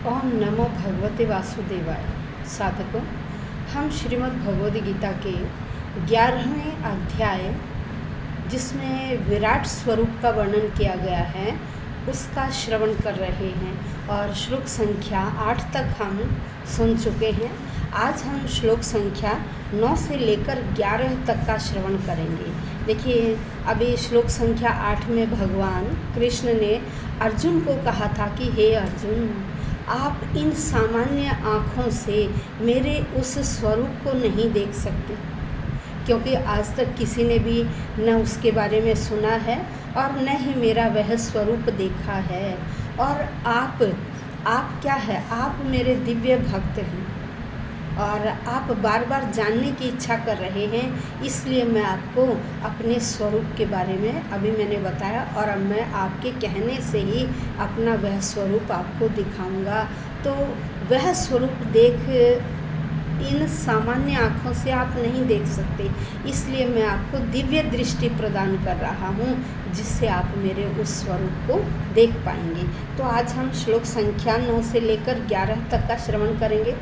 ओम नमो भगवते वासुदेवाय। साधकों, हम श्रीमद् भगवद गीता के 11वें अध्याय जिसमें विराट स्वरूप का वर्णन किया गया है उसका श्रवण कर रहे हैं और श्लोक संख्या 8 तक हम सुन चुके हैं। आज हम श्लोक संख्या 9 से लेकर 11 तक का श्रवण करेंगे। देखिए, अभी श्लोक संख्या 8 में भगवान कृष्ण ने अर्जुन को कहा था कि हे अर्जुन, आप इन सामान्य आँखों से मेरे उस स्वरूप को नहीं देख सकते, क्योंकि आज तक किसी ने भी न उसके बारे में सुना है और न ही मेरा वह स्वरूप देखा है। और आप क्या है? आप मेरे दिव्य भक्त हैं और आप बार बार जानने की इच्छा कर रहे हैं, इसलिए मैं आपको अपने स्वरूप के बारे में अभी मैंने बताया और अब मैं आपके कहने से ही अपना वह स्वरूप आपको दिखाऊंगा। तो वह स्वरूप इन सामान्य आँखों से आप नहीं देख सकते, इसलिए मैं आपको दिव्य दृष्टि प्रदान कर रहा हूँ जिससे आप मेरे उस स्वरूप को देख पाएंगे। तो आज हम श्लोक संख्या 9 से लेकर 11 तक का श्रवण करेंगे।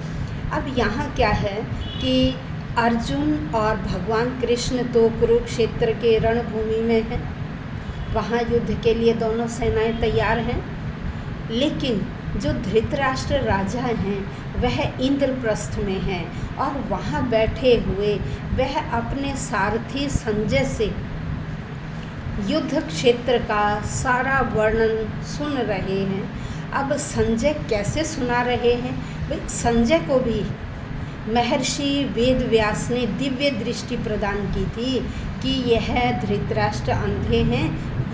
अब यहाँ क्या है कि अर्जुन और भगवान कृष्ण तो कुरुक्षेत्र के रणभूमि में हैं, वहाँ युद्ध के लिए दोनों सेनाएं तैयार हैं। लेकिन जो धृतराष्ट्र राजा हैं वह इंद्रप्रस्थ में हैं और वहाँ बैठे हुए वह अपने सारथी संजय से युद्ध क्षेत्र का सारा वर्णन सुन रहे हैं। अब संजय कैसे सुना रहे हैं? भाई, संजय को भी महर्षि वेद व्यास ने दिव्य दृष्टि प्रदान की थी कि यह धृतराष्ट्र अंधे हैं,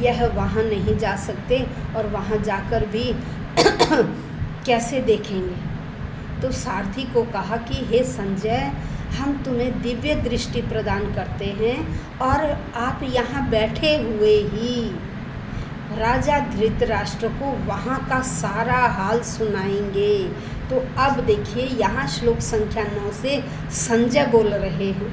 यह वहाँ नहीं जा सकते और वहाँ जाकर भी कैसे देखेंगे। तो सारथी को कहा कि हे संजय, हम तुम्हें दिव्य दृष्टि प्रदान करते हैं और आप यहाँ बैठे हुए ही राजा धृतराष्ट्र को वहाँ का सारा हाल सुनाएंगे। तो अब देखिए, यहाँ श्लोक संख्या 9 से संजय बोल रहे हैं।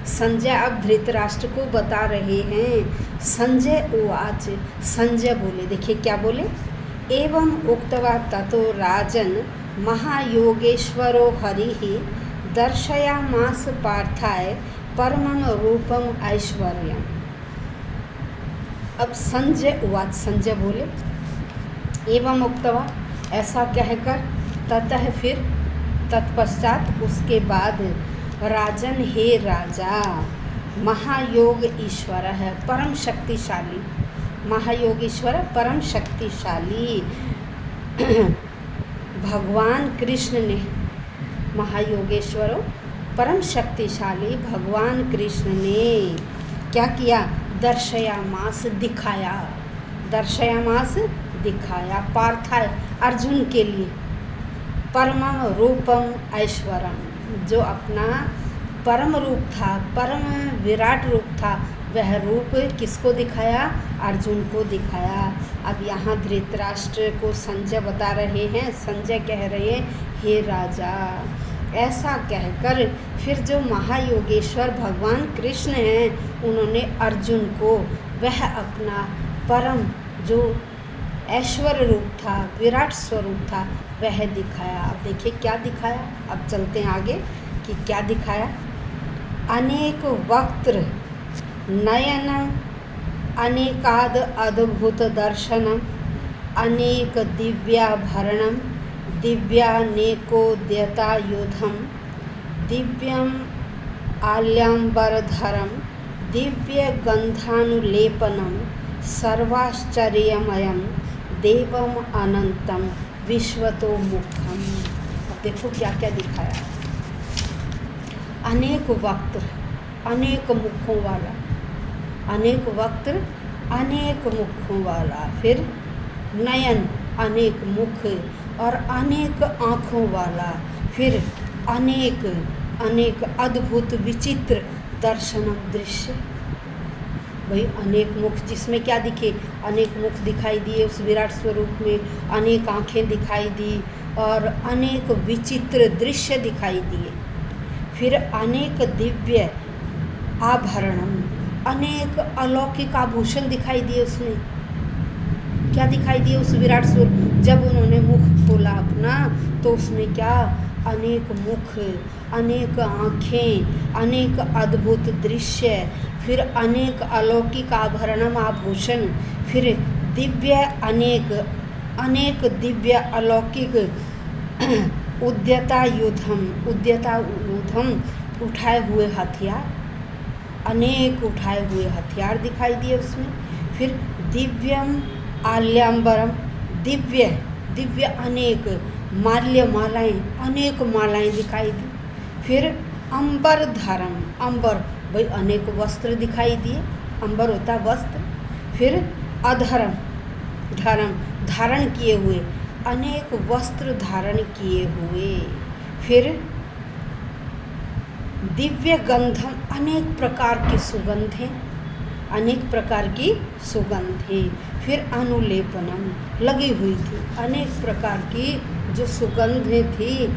संजय अब धृतराष्ट्र को बता रहे हैं। संजय उवाच, संजय बोले, देखिए क्या बोले, एवं उक्त्वा ततो राजन महायोगेश्वरो हरिः दर्शयामास पार्थाय परमं रूपम ऐश्वर्यम्। अब संजय उवाच, संजय बोले, एवं उक्त्वा, ऐसा कहकर, ततः फिर, तत्पश्चात उसके बाद, राजन हे राजा, महायोग ईश्वर है परम शक्तिशाली, महायोगेश्वर परम शक्तिशाली भगवान कृष्ण ने, महायोगेश्वर परम शक्तिशाली भगवान कृष्ण ने क्या किया? दर्शयामास, दिखाया, दर्शयामास दिखाया, पार्थाय अर्जुन के लिए, परमं रूपम ऐश्वरम, जो अपना परम रूप था, परम विराट रूप था, वह रूप किसको दिखाया? अर्जुन को दिखाया। अब यहाँ धृतराष्ट्र को संजय बता रहे हैं, संजय कह रहे हैं, हे राजा, ऐसा कहकर फिर जो महायोगेश्वर भगवान कृष्ण हैं उन्होंने अर्जुन को वह अपना परम जो ऐश्वर्य रूप था, विराट स्वरूप था, वह दिखाया। अब देखिए क्या दिखाया। अब चलते हैं आगे कि क्या दिखाया। अनेक वक्त्र नयनम अनेकाद अद्भुत दर्शनम अनेक दिव्याभरणम दिव्यानेकोद्यतायुधम दिव्यम आल्यांबरधरम दिव्य गंधानुलेपनम सर्वाश्चर्यमयम देवम अनंतम विश्वतो मुखम। अब देखो क्या क्या दिखाया। अनेक वक्त्र, अनेक मुखों वाला, अनेक वक्त्र, अनेक मुखों वाला, फिर नयन, अनेक मुख और अनेक आँखों वाला, फिर अनेक अनेक अद्भुत विचित्र दर्शनम, दृश्य। वही अनेक मुख, जिसमें क्या दिखे? अनेक मुख दिखाई दिए उस विराट स्वरूप में, अनेक आँखें दिखाई दी और अनेक विचित्र दृश्य दिखाई दिए। फिर अनेक दिव्य आभरणम, अनेक अलौकिक आभूषण दिखाई दिए उसमें। क्या दिखाई दिए उस विराट स्वरूप? जब उन्होंने मुख खोला अपना तो उसमें क्या अनेक मुख, अनेक आँखें, अनेक अद्भुत दृश्य, फिर अनेक अलौकिक आभरणम आभूषण, फिर दिव्य अनेक दिव्य अलौकिक उद्यता युधम उठाए हुए हथियार, अनेक उठाए हुए हथियार दिखाई दिए उसमें। फिर दिव्यम आल्याम्बरम, दिव्य अनेक मालाएं, अनेक मालाएं दिखाई दी। फिर अंबर धरम, अंबर भाई अनेक वस्त्र दिखाई दिए, अंबर होता वस्त्र। फिर अधरम, धरम धारण किए हुए, अनेक वस्त्र धारण किए हुए। फिर दिव्य गंधम, अनेक प्रकार की सुगंधें, अनेक प्रकार की सुगंधें। फिर अनुलेपनम लगी हुई थी, अनेक प्रकार की जो सुगंधें थी,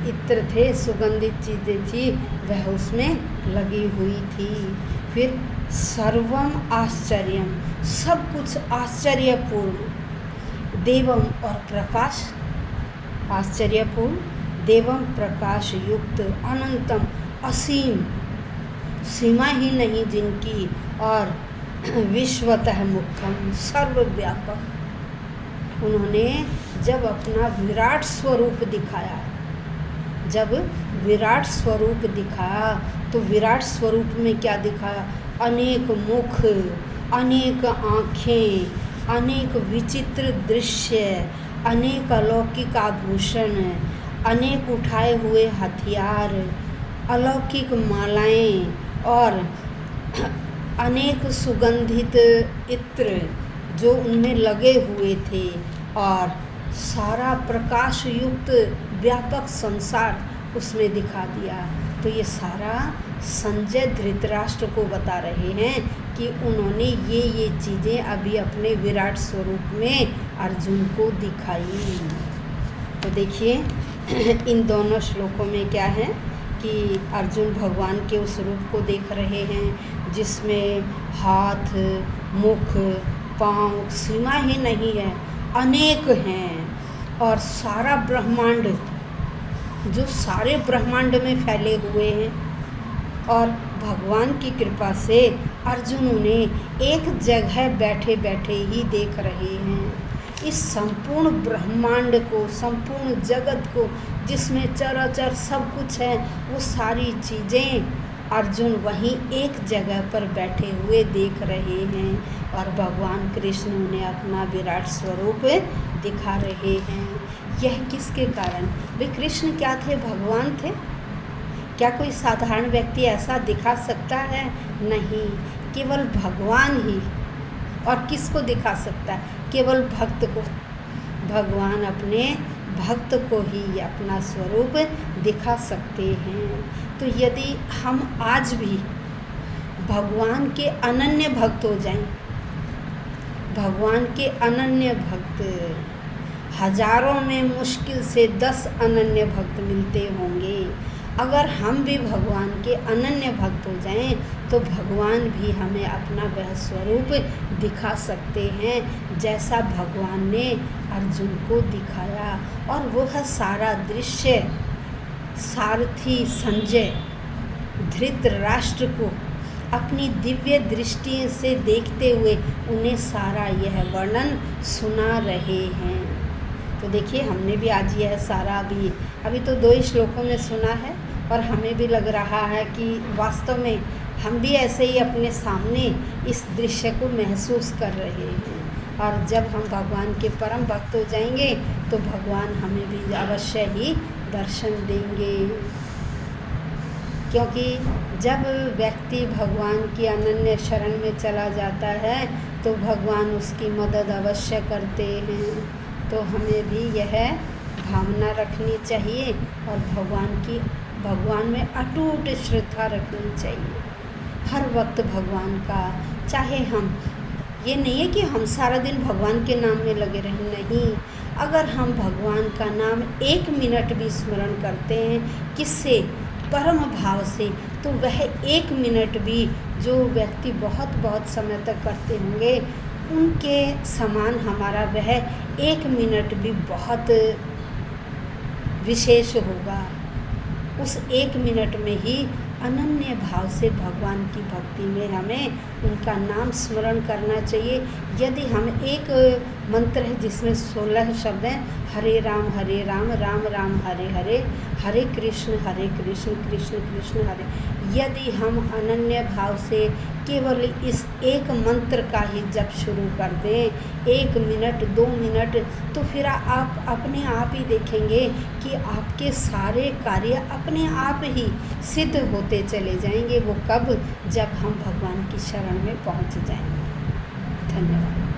इत्र थे, सुगंधित चीज़ें थी, वह उसमें लगी हुई थी। फिर सर्वम आश्चर्यम, सब कुछ आश्चर्यपूर्ण। देवम और प्रकाश, आश्चर्यपूर्ण, देवम प्रकाश युक्त, अनंतम असीम, सीमा ही नहीं जिनकी, और विश्वतः मुख्यम सर्वव्यापक। उन्होंने जब अपना विराट स्वरूप दिखाया, जब विराट स्वरूप दिखाया तो विराट स्वरूप में क्या दिखाया? अनेक मुख, अनेक आँखें, अनेक विचित्र दृश्य, अनेक अलौकिक आभूषण, अनेक उठाए हुए हथियार, अलौकिक मालाएं और अनेक सुगंधित इत्र जो उनमें लगे हुए थे, और सारा प्रकाश युक्त व्यापक संसार उसमें दिखा दिया। तो ये सारा संजय धृतराष्ट्र को बता रहे हैं कि उन्होंने ये चीज़ें अभी अपने विराट स्वरूप में अर्जुन को दिखाई। तो देखिए इन दोनों श्लोकों में क्या है कि अर्जुन भगवान के उस रूप को देख रहे हैं जिसमें हाथ, मुख, पाँव, सीमा ही नहीं है, अनेक हैं, और सारा ब्रह्मांड, जो सारे ब्रह्मांड में फैले हुए हैं, और भगवान की कृपा से अर्जुन उन्हें एक जगह बैठे बैठे ही देख रहे हैं। इस संपूर्ण ब्रह्मांड को, संपूर्ण जगत को, जिसमें चराचर सब कुछ है, वो सारी चीज़ें अर्जुन वहीं एक जगह पर बैठे हुए देख रहे हैं, और भगवान कृष्ण उन्हें अपना विराट स्वरूप दिखा रहे हैं। यह किसके कारण? वे कृष्ण क्या थे? भगवान थे। क्या कोई साधारण व्यक्ति ऐसा दिखा सकता है? नहीं, केवल भगवान ही। और किसको दिखा सकता है? केवल भक्त को। भगवान अपने भक्त को ही अपना स्वरूप दिखा सकते हैं। तो यदि हम आज भी भगवान के अनन्य भक्त हो जाएं, भगवान के अनन्य भक्त, हजारों में मुश्किल से 10 अनन्य भक्त मिलते होंगे। अगर हम भी भगवान के अनन्य भक्त हो जाएं तो भगवान भी हमें अपना वह स्वरूप दिखा सकते हैं जैसा भगवान ने अर्जुन को दिखाया। और वह सारा दृश्य सारथी संजय धृतराष्ट्र को अपनी दिव्य दृष्टि से देखते हुए उन्हें सारा यह वर्णन सुना रहे हैं। तो देखिए हमने भी आज यह सारा अभी तो 2 ही श्लोकों में सुना है, और हमें भी लग रहा है कि वास्तव में हम भी ऐसे ही अपने सामने इस दृश्य को महसूस कर रहे हैं। और जब हम भगवान के परम भक्त हो जाएंगे तो भगवान हमें भी अवश्य ही दर्शन देंगे, क्योंकि जब व्यक्ति भगवान की अनन्य शरण में चला जाता है तो भगवान उसकी मदद अवश्य करते हैं। तो हमें भी यह भावना रखनी चाहिए और भगवान में अटूट श्रद्धा रखनी चाहिए। हर वक्त भगवान का, चाहे हम, ये नहीं है कि हम सारा दिन भगवान के नाम में लगे रहें, नहीं। अगर हम भगवान का नाम 1 मिनट भी स्मरण करते हैं किससे? परम भाव से, तो वह 1 मिनट भी जो व्यक्ति बहुत बहुत समय तक करते होंगे उनके समान हमारा वह 1 मिनट भी बहुत विशेष होगा। उस 1 मिनट में ही अनन्य भाव से भगवान की भक्ति में हमें उनका नाम स्मरण करना चाहिए। यदि हम एक मंत्र है जिसमें 16 शब्द हैं, हरे राम राम राम हरे हरे, हरे कृष्ण कृष्ण कृष्ण हरे। यदि हम अनन्य भाव से केवल इस एक मंत्र का ही जप शुरू कर दें 1 मिनट 2 मिनट, तो फिर आप अपने आप ही देखेंगे कि आपके सारे कार्य अपने आप ही सिद्ध होते चले जाएंगे। वो कब? जब हम भगवान की शरण में पहुंच जाएंगे। धन्यवाद।